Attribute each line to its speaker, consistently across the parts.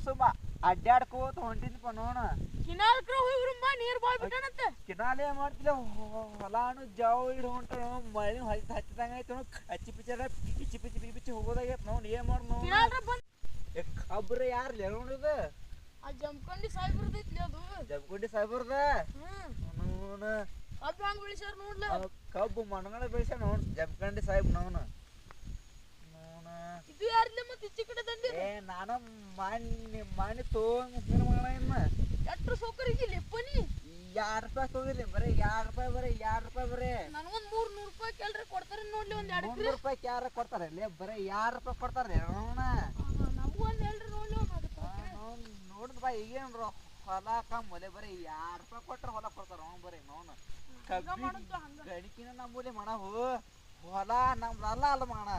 Speaker 1: ಸುಮ್ಮ ಅಡ್ಡಾಡ್ಕೋತ ಹೊಂಟಿದ್ಪ ನೋಣ
Speaker 2: ಕಿನಾಲ್ಕ್ರ ಹೋಗ್ರಮ್ಮ ನೀರ್ ಬಾಳ್ ಬಿಟ್ಟಣಂತ
Speaker 1: ಕಿನಾಲೇ ಮಾಡ್ತಿಲ್ಲ ಹೊಲಾನು ಜಾವ ಇಡ್ ಹೊಂಟ ಮಳಿ ಹಚ್ಚಿದಂಗ ಆಯ್ತು ಹಚ್ಚಿ ಪಿಚ್ಚಿ ಹೋಗೋದಾಗೈತ್ ನೋಡ್ ಏನ್ ಮಾಡ್ ನೋಡ್
Speaker 2: ಕಿನಾಲ್ರ ಬಂದ್
Speaker 1: ಕಬ್ರ ಯಾರ್ಲಿ ನೋಡಿದ
Speaker 2: ಆ ಜಂಪ್ಕೊಂಡಿ ಸಾಯ್ಬಿಡ್ದೈತ್ಲಿ ಅದು
Speaker 1: ಜಬ್ಗುಂಡಿ ಸಾಯ್ಬರ್ದ ನೋಡ
Speaker 2: ಕಬ್ಬು ಹಂಗ್ ಬೆಳಿಸ್ಯಾರ ನೋಡ್ಲ
Speaker 1: ಕಬ್ಬು ಮಣ್ಗಳ ಬೆಳ್ಸ ನೋಡ್ ಜಬ್ಕಂಡಿ ಸಾಹೇಬ್ ನೋನ
Speaker 2: ಇದು ಯಾರಿಲ್ಲ ಮತ್ತೆ ಇಚ್ಚಿ ಕಡೆ ದಂಡಿ
Speaker 1: ಏ ನಾನು ಮಾಣಿ ತೋಂಗ್ ಮಗಳ ಇನ್ನ
Speaker 2: ಎಟ್ರು ಸೌಕರ್ಯ ಲೆಪ್ಪನಿ
Speaker 1: ₹2 ತಗೋದಿಲ್ಲ ಬರೀ ₹2 ಬರೀ
Speaker 2: ನನಗೊಂದ್ 300 ರೂಪಾಯಿ ಕೆಲ್ರಿ ಕೊಡ್ತಾರ ನೋಡ್ಲಿ ಒಂದ್ 2
Speaker 1: 300 ರೂಪಾಯಿ ಯಾರ ಕೊಡ್ತಾರೆ ಲೇ ಬರೀ ₹2 ಕೊಡ್ತಾರೆ ನೋಣ
Speaker 2: ನಮಗೂ ಒಂದ್ ಹೇಳ್ರಿ ನೋಡ್ಲಿ
Speaker 1: ನೋಡಿದ್ ಬಾ ಈಗೇನ್ರು ಹೊಲ ಕಮ್ಮಲೆ ಬರೀ ₹2 ಕೊಟ್ರೆ ಹೊಲ ಕೊಡ್ತಾರ ಬರೀ ನೋಣ ಗಣಿಕಿನ ನಮ್ಮೂಲಿ ಮಣ ಹೊಲ ನಮ್ದಲ್ಲ ಅಲ್ಲ ಮಣ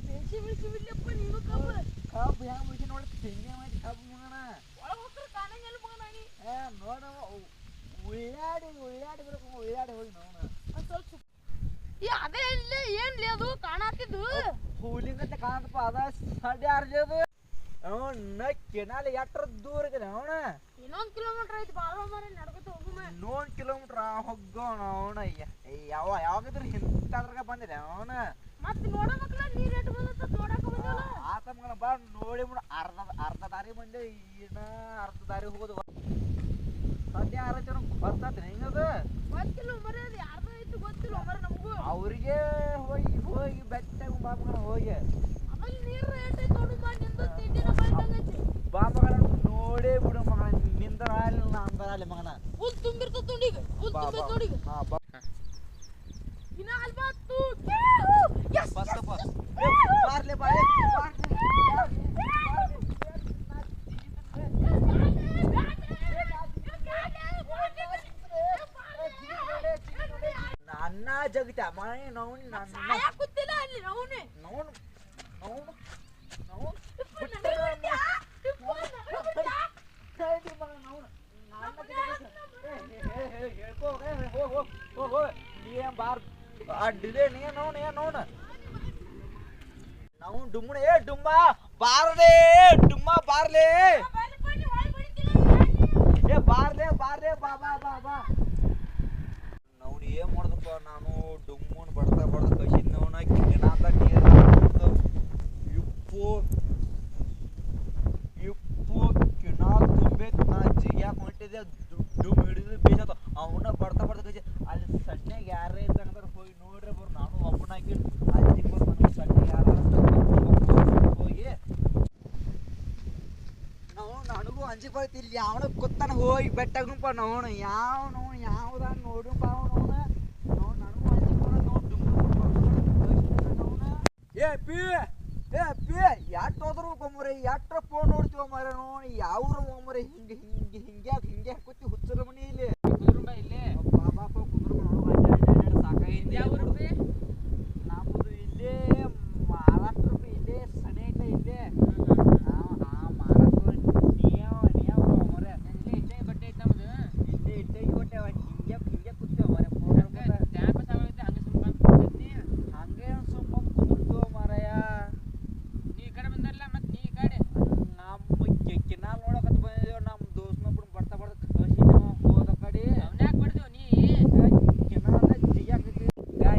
Speaker 2: ಬೆಳ್ಸಿ ಬಿಡ್ಲಪ್ಪ ನೀನು ಕಬ್ಬು
Speaker 1: ಹೆಂಗ್ ಬಿಡಿಸಿ ನೋಡಿ ತೆಂಗೆ ಮಾಡಿ ಕಬ್ಬು ಮಗಣ
Speaker 2: ಒಳಗ್ ಹೋಗ್ತಾರೆ ಕಾಣಂಗಿಲ್ಲ ಮಗನ ನೀ
Speaker 1: ನೋಡ ಉಳ್ಳಾಡಿ ಬರ್ಬೇಕು ಉಳ್ಳಾಡಿ ಹೋಗಿ ನೋಡ
Speaker 2: ಸ್ವಲ್ಪ ಅದೇ ಇಲ್ಲ ಏನ್ಲಿ ಅದು ಕಾಣತ್ತಿದ್ದು
Speaker 1: ಹೂಲಿಂಗತ್ತೆ ಕಾಣಪ್ಪ ಅದ ಸಡ್ಡಿ ಆರ್ಲಿ ಅದು ಕೆನಾಲ ಎಟ್ರ ದೂರ ಇದೆ ಅವಣ
Speaker 2: ಇನ್ನೊಂದ್ ಕಿಲೋಮೀಟರ್ ಐತಿ ಬಾಳ ಮಾರ ನಡ್ಕೊತ ಹೋಗುಮ
Speaker 1: ಇನ್ನೊಂದ್ ಕಿಲೋಮೀಟರ್ ಹೋಗೋಣ ಅವಣ ಯಾವಾಗಿದ್ರು ಹಿಂತಾದ್ರಾಗ ಬಂದಿದೆ ಅವನ
Speaker 2: ಮತ್ ನೋಡಬೇಕಲ್ಲ ನೀರ್ ಎಟ್ ಬಂದತ್ತ ನೋಡಕ ಬಂದಲ್ಲ
Speaker 1: ಆತ ಮಗನ ಬಾ ನೋಡಿ ಬಿಡು ಅರ್ಧ ದಾರಿ ಬಂದೆ ಇನ್ನ ಅರ್ಧ ದಾರಿ ಹೋಗೋದು ಸದ್ಯ ಆರಚನ ಗೊತ್ತಾತ್ರಿ ಹಿಂಗದ
Speaker 2: ಗೊತ್ತಿಲ್ಲ ಮರ ಅದು ಯಾರ್ದ ಐತಿ ಗೊತ್ತಿಲ್ಲ ಮರ ನಮಗೂ
Speaker 1: ಅವ್ರಿಗೆ ಹೋಗಿ ಬೆಟ್ಟಾಗ ಬಾ ಮಗನ ಹೋಗಿ
Speaker 2: ಆಮೇಲೆ ನೀರ್ ಎಟ್ ಐತಿ ನೋಡು ಬಾ ನಿಂದು ತಿಂಡಿನ ಬಾಯ್ದಂಗೈತಿ
Speaker 1: ಬಾ ಮಗನ ನೋಡೇ ಬಿಡು ಮಗನ ನಿಂದರ ಅಲ್ಲಿ ನಂದರ ಮಗನ
Speaker 2: ಫುಲ್ ತುಂಬಿರ್ತದ ನೋಡಿಗ ಫುಲ್ ತುಂಬಿರ್ತದ ನೋಡಿಗ
Speaker 1: ಹಾ ಬಾ
Speaker 2: ಇನ್ನ ಅಲ್ಬಾತು
Speaker 1: ಯಸ್ ಬಾರ್ಲೆ ಬಾರ್ಲೆ ನನ್ನ ಜಗತ್ತ ಮನೆ ನೋನ್ ನನ್ನ
Speaker 2: ಕೂತಿಲ್ಲ ಅಲ್ಲಿ ನೋನೆ
Speaker 1: ನೋನ್ ಬಾರ್ ಅಡ್ಡಿದೆ ನೋಣ ನಾವು ಡುಮ್ಮಣ ಡುಮ್ಮ ಬಾರ್ಲೆ ಡುಮ್ಮ ಬಾರ್ಲೆ ಬಾರ್ಲೆ ಬಾ ನಾವು ಏನ್ ಮಾಡ್ದಪ್ಪ ನಾನು ಡುಮ್ಮನ್ ಬಡ್ತಾ ಕಸಿದ್ ನೋನ ಕಿನಾದ ನೀರು ಇಪ್ಪು ಕಿನಾಲ್ ತುಂಬೇಕು ನಾ ಜಿಗ್ಯಾಕ ಹೊಂಟಿದ್ದೆ ಡುಮ್ ಹಿಡಿದು ಬೀಸತ್ತ ಅವನ್ನ ಬಡ್ತಾ ಕಸಿ ಅಲ್ಲಿ ಸಡ್ನ್ಯಾಗ ಯಾರೇ ಇದ್ದಂದ್ರೆ ಹೋಗಿ ನೋಡ್ರಿ ಬರು ನಾನು ಒಬ್ಬನಾಗಿ ಅಲ್ಲಿ ನನಗೆ ಸಡ್ನ್ಯಾಗ ಯಾರ ಹೋಗಿ ನನಗೂ ಅಂಜಿಕೆ ಬರ್ತೈತಿ ಇಲ್ಲಿ ಯಾವನ ಗೊತ್ತಾನ ಹೋಗಿ ಬೆಟ್ಟಾಗಪ್ಪ ನೋಣ ಯಾವ್ದ ನೋಡುಪ್ಪ ನನಗೂ ಅಂಜಿಕೆ ಬರೋದು ಯಾಟ್ ಹೋದ್ರು ಮರೆ ಯಾಟ್ರ ಫೋನ್ ನೋಡ್ತೀವ ಮರ ನೋಡಿ ಯಾವ್ರು ಮರೆ ಹಿಂಗೆ ಕೂತಿ ಹುಚ್ಚರ ಮನಿ ಇಲ್ಲಿ ಬಾಬಾಪ ಕುಂದ್ರ ಸಾಕಾಗಿ ನಮ್ಮದು ಇಲ್ಲೇ ಮಹಾರಾಷ್ಟ್ರ ಇಲ್ಲೇ ಸನೇಕ ಇಲ್ಲೇ ಮಹಾರಾಷ್ಟ್ರ ನೀವು ಮರೆ ಇಲ್ಲೇ ಬಟ್ಟೆ ಐತೆ ನಮ್ದು ಇಲ್ಲೇ ಬಟ್ಟೆ ಹಿಂಗೆ ಕೂತೀವ ಮರೆ ಹಂಗೆ ಸುಮ್ಮ ಕುಂದಿರ್ತೀವ ಮರಯ ನೀ ಈ ಕಡೆ ಬಂದಲ್ಲ ಮತ್ತೆ ನೀ ಈ ಕಡೆ ನಮ್ಮ ಕಿನಾಲ್ ನೋಡಕತ್ ಬಂದಿದ್ದೇವ ನಮ್ಮ ದೋಸ್ನೊಬ್ರು ಬರ್ತಾ ಕಳ್ಸಿ ಹೋದ ಕಡೆ ಅವನ್ಯಾಕೆ ಬರ್ದೇವ ನೀ ಕಿನಾಲ ಜಿಗ್ಯಾಕೈತಿ ಗಾಯ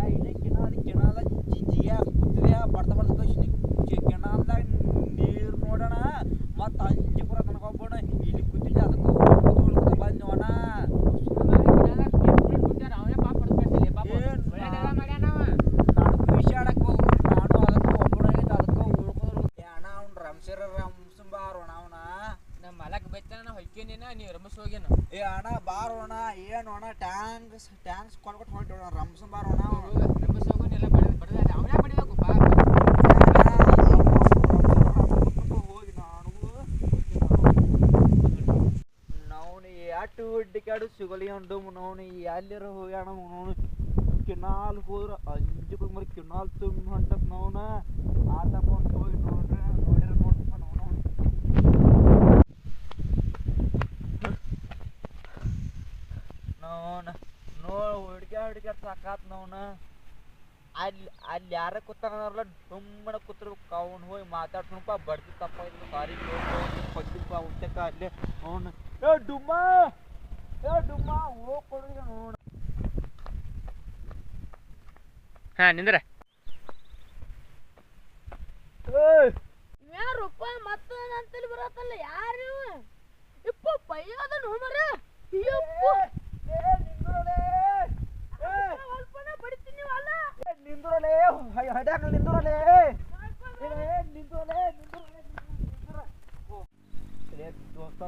Speaker 1: ಇಲ್ಲೇ ಕಿನಾಲ ಜಿಗ್ಯಾಕ ಕೂತಿದೆ ಬರ್ತಾ ಕಳ್ಸಿ ಕಿನಾಲ್ದಾಗ ನೀರು ನೋಡೋಣ ಮತ್ತು ಅಂಜಿಪುರ ಕನ್ಕೊಬೋಣ ಇಲ್ಲಿ ಕೂತಿದ್ದೆ ಅದಕ್ಕೆ ಬಂದವಣ ಏ ಅಣ್ಣ ಬಾರೋಣ ಏನೋಣ ಟ್ಯಾಂಕ್ಸ್ ಕೊಡ್ಕೊಟ್ಟು ಹೊಂಟೋಣ ರಂಸನ್ ಬಾರೋಣ ಹೋಗಿ ನಾವು ಎಷ್ಟು ಹುಡ್ಡಿಕಾಡು ಸಿಗಲಿ ಉಂಡು ನೋವು ಎಲ್ಲಿರ ಹೋಗ್ಯಾಣ ನೋವು ಕಿನಾಲ್ ಹೋದ್ರ ಅಂಜು ಮರಿ ಕಿನಾಲ್ ತುಂಬ ಹೊಂಟತ್ ನೋವ್ನ ಆತಕೊಂಡು ಹೋಗಿ ನೋಡ್ರಿ ನೋಡ್ತಪ್ಪ ನೋಡ್ ಹುಡ್ಕ್ಯಾಡ್ ಸಾಕಾತ್ ನೋವ್ನ ಅಲ್ಲಿ ಯಾರ ಕೂತಾರಲ್ಲ ಸುಮ್ಮನೆ ಕೂತಿರ್ಬೇಕು ಅವ್ನು ಹೋಗಿ ಮಾತಾಡ್ಸೋಣಪ್ಪ ಬಡ್ತಿ ತಪ್ಪ ಇದ್ರು ಸಾರಿ ಪಕ್ಕಿಲ್ಪ ಉಂಟಕ್ಕ ಅಲ್ಲೇ ಅವನು ಡುಮ್ಮ ಹೋಗಿ ಕೊಡ್ರಿ ನೋಡು.
Speaker 3: ಹಾ ನಿಂದ್ರ
Speaker 2: ಯಾರಪ್ಪ ಮತ್ತೆ ಅಂತಲ್ಲಿ ಬರತ್ತಲ್ಲ ಯಾರು ಇಪ್ಪ ಪೈಯದ ನೋಡ್ಮರ ಅಯ್ಯಪ್ಪ ಅಲ್ಪನ ಬಡಿತೀನಿ ಅಲ್ಲ
Speaker 1: ನಿಂದ್ರಲೇ ಹಡ್ಯಾಕ ನಿಂದ್ರಲೇ ದೋಸ್ತ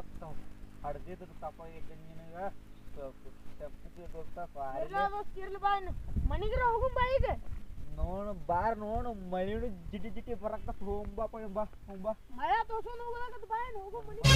Speaker 1: ಹಡ್ದಿದ್ದು ತಪ್ಪ ನಿನಗ
Speaker 2: ಮನಿಗ್ರ ಹೋಗು ಬಾ ಈಗ
Speaker 1: ನೋಡು ಬಾರ್ ನೋಡು ಮಳಿನು ಜಿಟಿ ಬರಕ ಹೋಗ್ಬಾ ಮಳೆ
Speaker 2: ತೋರ್ಸ್ಕೊಂಡು ಹೋಗೋದಾಗತ್ತ ಬಾ ಹೋಗು ಮನಿಗೆ